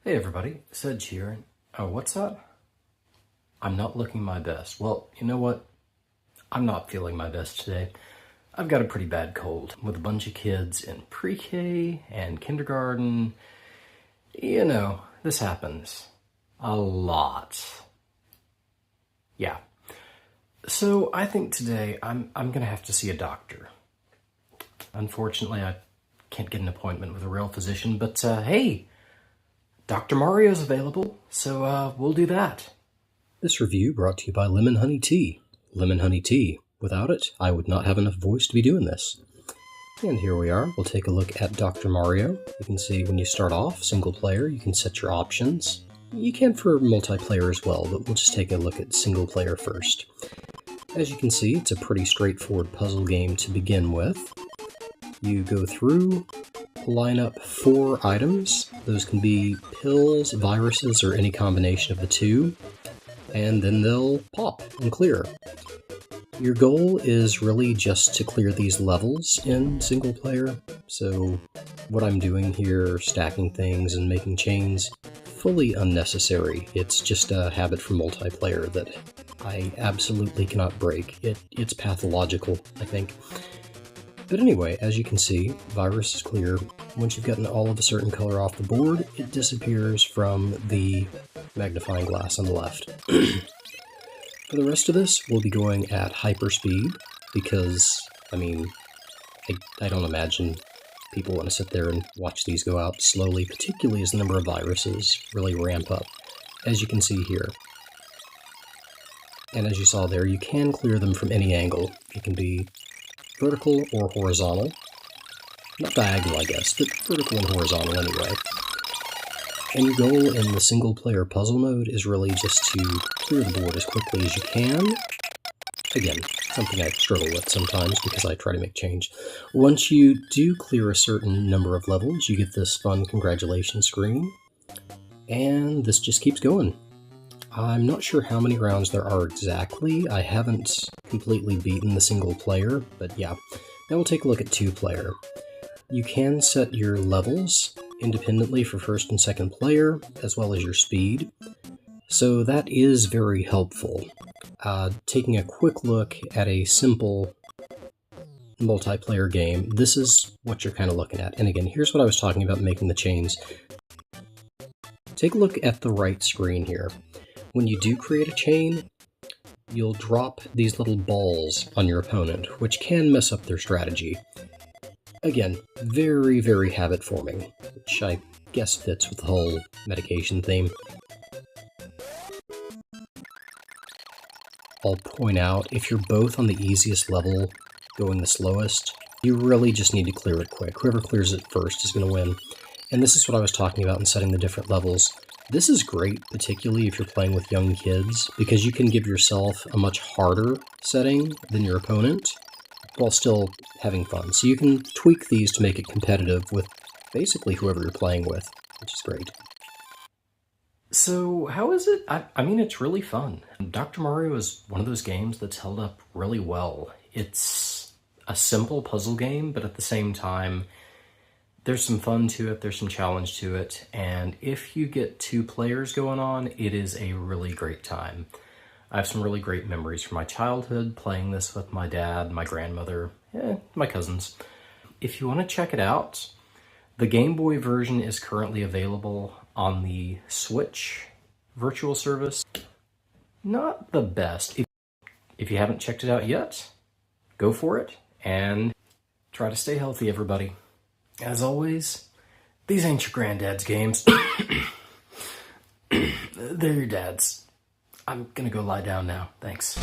Hey everybody, Sedge here. Oh, what's up? I'm not looking my best. Well, you know what? I'm not feeling my best today. I've got a pretty bad cold with a bunch of kids in pre-K and kindergarten. You know, this happens a lot. Yeah. So I think today I'm gonna have to see a doctor. Unfortunately, I can't get an appointment with a real physician, but hey, Dr. Mario's available, so we'll do that. This review brought to you by Lemon Honey Tea. Lemon Honey Tea. Without it, I would not have enough voice to be doing this. And here we are. We'll take a look at Dr. Mario. You can see when you start off, single player, you can set your options. You can for multiplayer as well, but we'll just take a look at single player first. As you can see, it's a pretty straightforward puzzle game to begin with. You go through, line up 4 items. Those can be pills, viruses, or any combination of the two, and then they'll pop and clear. Your goal is really just to clear these levels in single player, so what I'm doing here, stacking things and making chains, fully unnecessary. It's just a habit from multiplayer that I absolutely cannot break. It's pathological, I think. But anyway, as you can see, virus is clear. Once you've gotten all of a certain color off the board, it disappears from the magnifying glass on the left. For the rest of this, we'll be going at hyperspeed, because, I don't imagine people want to sit there and watch these go out slowly, particularly as the number of viruses really ramp up, as you can see here. And as you saw there, you can clear them from any angle. It can be vertical or horizontal. Not diagonal, I guess, but vertical and horizontal anyway. And your goal in the single-player puzzle mode is really just to clear the board as quickly as you can. Again, something I struggle with sometimes because I try to make change. Once you do clear a certain number of levels, you get this fun congratulations screen. And this just keeps going. I'm not sure how many rounds there are exactly. I haven't completely beaten the single player, but yeah. Now we'll take a look at 2-player. You can set your levels independently for first and second player, as well as your speed. So that is very helpful. Taking a quick look at a simple multiplayer game, this is what you're kind of looking at. And again, here's what I was talking about making the chains. Take a look at the right screen here. When you do create a chain, you'll drop these little balls on your opponent, which can mess up their strategy. Again, very, very habit-forming, which I guess fits with the whole medication theme. I'll point out, if you're both on the easiest level, going the slowest, you really just need to clear it quick. Whoever clears it first is going to win. And this is what I was talking about in setting the different levels. This is great, particularly if you're playing with young kids, because you can give yourself a much harder setting than your opponent, while still having fun. So you can tweak these to make it competitive with basically whoever you're playing with, which is great. So how is it? I mean, it's really fun. Dr. Mario is one of those games that's held up really well. It's a simple puzzle game, but at the same time, there's some fun to it, there's some challenge to it, and if you get 2 players going on, it is a really great time. I have some really great memories from my childhood playing this with my dad, my grandmother, my cousins. If you want to check it out, the Game Boy version is currently available on the Switch virtual service. Not the best. If you haven't checked it out yet, go for it, and try to stay healthy, everybody. As always, these ain't your granddad's games. They're your dad's. I'm gonna go lie down now. Thanks.